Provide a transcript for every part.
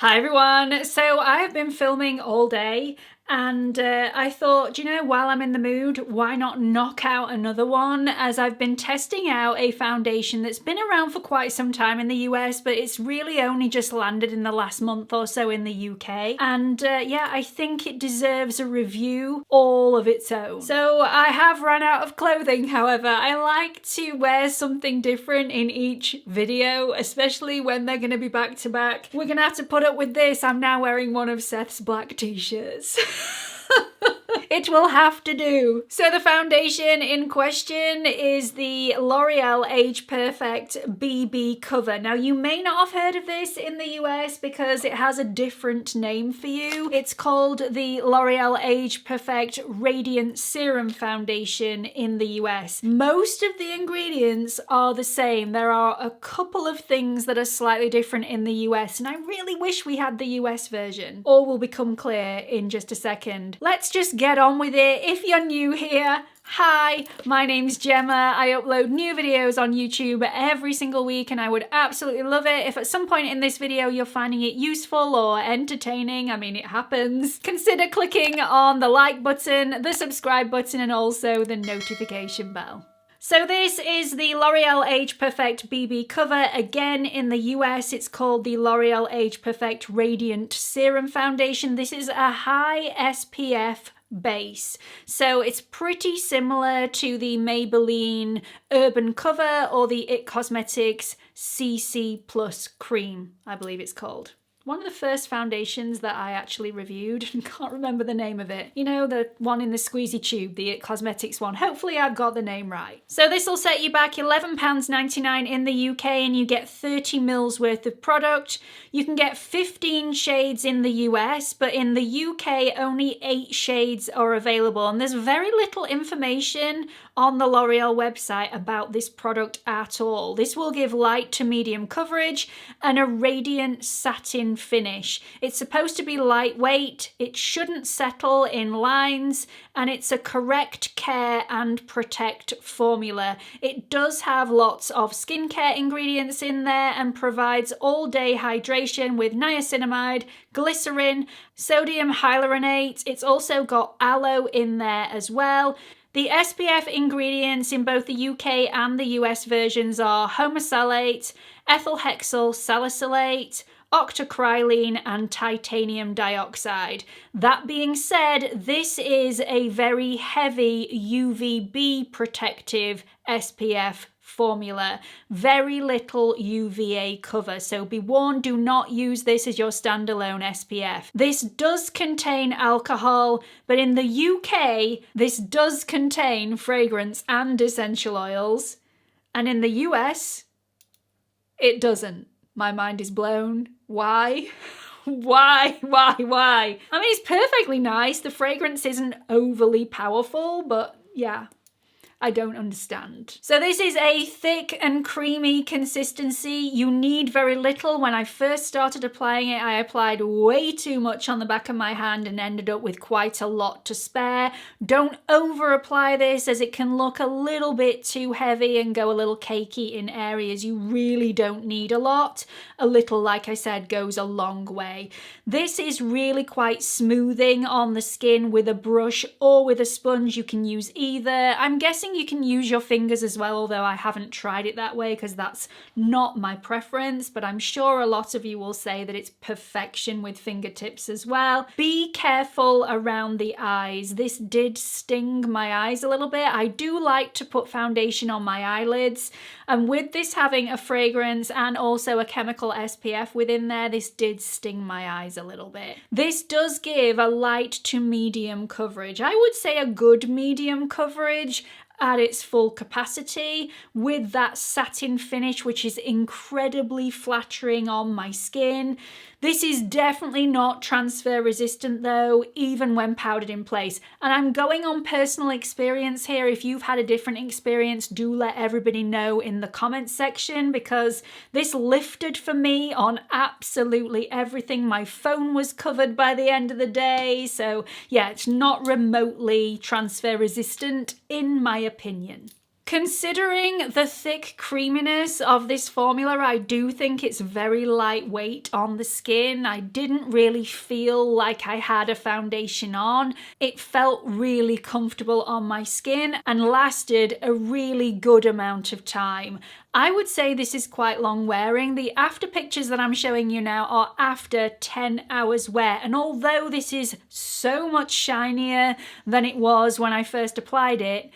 Hi everyone! So I have been filming all day and I thought, you know, while I'm in the mood, why not knock out another one, as I've been testing out a foundation that's been around for quite some time in the US, but it's really only just landed in the last month or so in the UK. And yeah, I think it deserves a review all of its own. So I have run out of clothing, however. I like to wear something different in each video, especially when they're going to be back to back. We're going to have to put up with this. I'm now wearing one of Seth's black t-shirts. It will have to do. So the foundation in question is the L'Oreal Age Perfect BB cover. Now you may not have heard of this in the US because it has a different name for you. It's called the L'Oreal Age Perfect Radiant Serum Foundation in the US. Most of the ingredients are the same. There are a couple of things that are slightly different in the US, and I really wish we had the US version. All will become clear in just a second. Let's just get on with it. If you're new here, hi, my name's Gemma. I upload new videos on YouTube every single week and I would absolutely love it if at some point in this video you're finding it useful or entertaining. I mean, it happens. Consider clicking on the like button, the subscribe button, and also the notification bell. So this is the L'Oreal Age Perfect BB cover. Again, in the US, it's called the L'Oreal Age Perfect Radiant Serum Foundation. This is a high SPF base. So it's pretty similar to the Maybelline Urban Cover or the IT Cosmetics CC Plus Cream, I believe it's called. One of the first foundations that I actually reviewed, and can't remember the name of it. You know, the one in the squeezy tube, the IT Cosmetics one. Hopefully I've got the name right. So this will set you back £11.99 in the UK and you get 30 mils worth of product. You can get 15 shades in the US, but in the UK only 8 shades are available. And there's very little information on the L'Oreal website about this product at all. This will give light to medium coverage and a radiant satin finish. It's supposed to be lightweight, it shouldn't settle in lines, and it's a correct care and protect formula. It does have lots of skincare ingredients in there and provides all-day hydration with niacinamide, glycerin, sodium hyaluronate. It's also got aloe in there as well. The SPF ingredients in both the UK and the US versions are homosalate, ethyl hexyl salicylate, octocrylene, and titanium dioxide. That being said, this is a very heavy UVB protective SPF formula. Very little UVA cover, so be warned, do not use this as your standalone SPF. This does contain alcohol, but in the UK, this does contain fragrance and essential oils, and in the US, it doesn't. My mind is blown. Why? Why? I mean, it's perfectly nice. The fragrance isn't overly powerful, but yeah, I don't understand. So this is a thick and creamy consistency. You need very little. When I first started applying it, I applied way too much on the back of my hand and ended up with quite a lot to spare. Don't over apply this, as it can look a little bit too heavy and go a little cakey in areas you really don't need a lot. A little, like I said, goes a long way. This is really quite smoothing on the skin with a brush or with a sponge. You can use either. I'm guessing you can use your fingers as well, although I haven't tried it that way because that's not my preference, but I'm sure a lot of you will say that it's perfection with fingertips as well. Be careful around the eyes. This did sting my eyes a little bit. I do like to put foundation on my eyelids, and with this having a fragrance and also a chemical SPF within there, this did sting my eyes a little bit. This does give a light to medium coverage. I would say a good medium coverage at its full capacity, with that satin finish, which is incredibly flattering on my skin. This is definitely not transfer resistant though, even when powdered in place. And I'm going on personal experience here. If you've had a different experience, do let everybody know in the comments section, because this lifted for me on absolutely everything. My phone was covered by the end of the day. So yeah, it's not remotely transfer resistant in my opinion. Considering the thick creaminess of this formula, I do think it's very lightweight on the skin. I didn't really feel like I had a foundation on. It felt really comfortable on my skin and lasted a really good amount of time. I would say this is quite long wearing. The after pictures that I'm showing you now are after 10 hours wear, and although this is so much shinier than it was when I first applied it,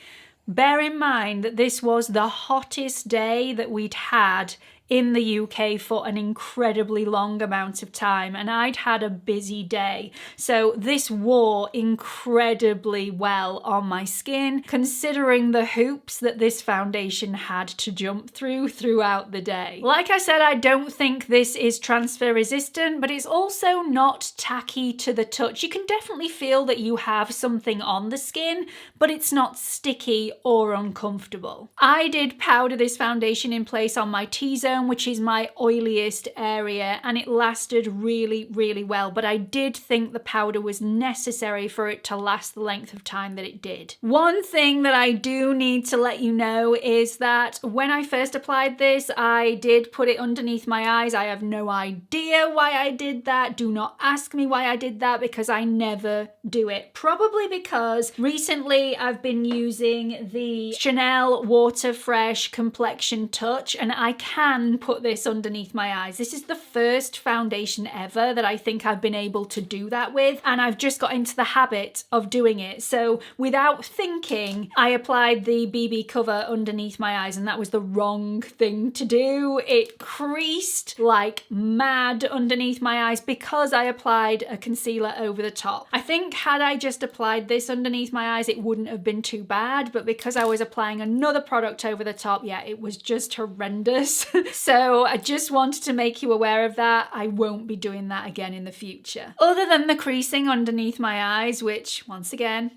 bear in mind that this was the hottest day that we'd had in the UK for an incredibly long amount of time, and I'd had a busy day. So this wore incredibly well on my skin, considering the hoops that this foundation had to jump through throughout the day. Like I said, I don't think this is transfer resistant, but it's also not tacky to the touch. You can definitely feel that you have something on the skin, but it's not sticky or uncomfortable. I did powder this foundation in place on my T-zone, which is my oiliest area, and it lasted really, really well, but I did think the powder was necessary for it to last the length of time that it did. One thing that I do need to let you know is that when I first applied this, I did put it underneath my eyes. I have no idea why I did that. Do not ask me why I did that, because I never do it. Probably because recently I've been using the Chanel Water Fresh Complexion Touch, and I can put this underneath my eyes. This is the first foundation ever that I think I've been able to do that with, and I've just got into the habit of doing it. So without thinking, I applied the BB cover underneath my eyes, and that was the wrong thing to do. It creased like mad underneath my eyes because I applied a concealer over the top. I think had I just applied this underneath my eyes, it wouldn't have been too bad, but because I was applying another product over the top, yeah, it was just horrendous. So I just wanted to make you aware of that. I won't be doing that again in the future. Other than the creasing underneath my eyes, which once again,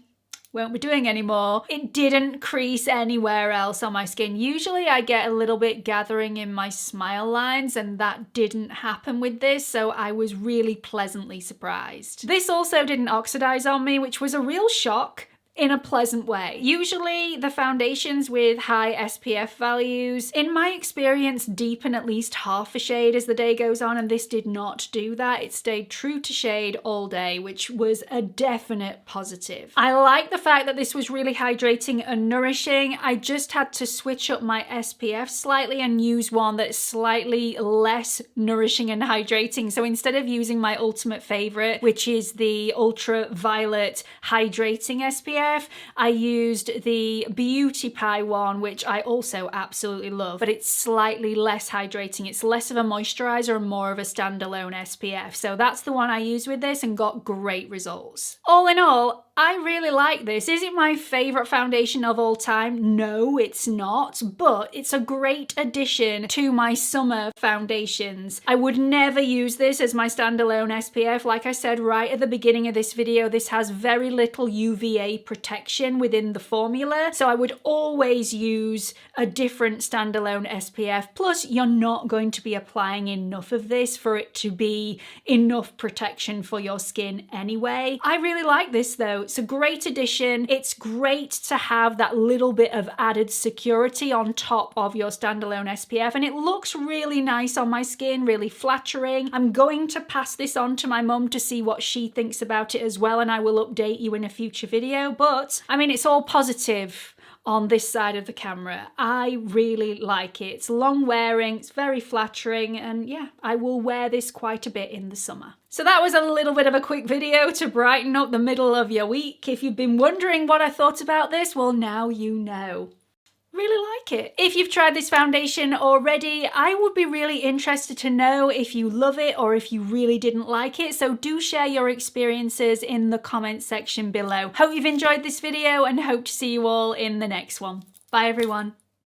won't be doing anymore, it didn't crease anywhere else on my skin. Usually I get a little bit gathering in my smile lines, and that didn't happen with this, so I was really pleasantly surprised. This also didn't oxidize on me, which was a real shock in a pleasant way. Usually the foundations with high SPF values, in my experience, deepen at least half a shade as the day goes on, and this did not do that. It stayed true to shade all day, which was a definite positive. I like the fact that this was really hydrating and nourishing. I just had to switch up my SPF slightly and use one that's slightly less nourishing and hydrating. So instead of using my ultimate favorite, which is the ultraviolet hydrating SPF, I used the Beauty Pie one, which I also absolutely love, but it's slightly less hydrating. It's less of a moisturizer and more of a standalone SPF. So that's the one I used with this and got great results. All in all, I really like this. Is it my favorite foundation of all time? No, it's not, but it's a great addition to my summer foundations. I would never use this as my standalone SPF. Like I said right at the beginning of this video, this has very little UVA protection within the formula, so I would always use a different standalone SPF. Plus, you're not going to be applying enough of this for it to be enough protection for your skin anyway. I really like this though. It's a great addition. It's great to have that little bit of added security on top of your standalone SPF, and it looks really nice on my skin, really flattering. I'm going to pass this on to my mum to see what she thinks about it as well, and I will update you in a future video. But I mean, it's all positive on this side of the camera. I really like it. It's long wearing, it's very flattering, and yeah, I will wear this quite a bit in the summer. So that was a little bit of a quick video to brighten up the middle of your week. If you've been wondering what I thought about this, well, now you know. Really like it. If you've tried this foundation already, I would be really interested to know if you love it or if you really didn't like it. So do share your experiences in the comments section below. Hope you've enjoyed this video and hope to see you all in the next one. Bye everyone.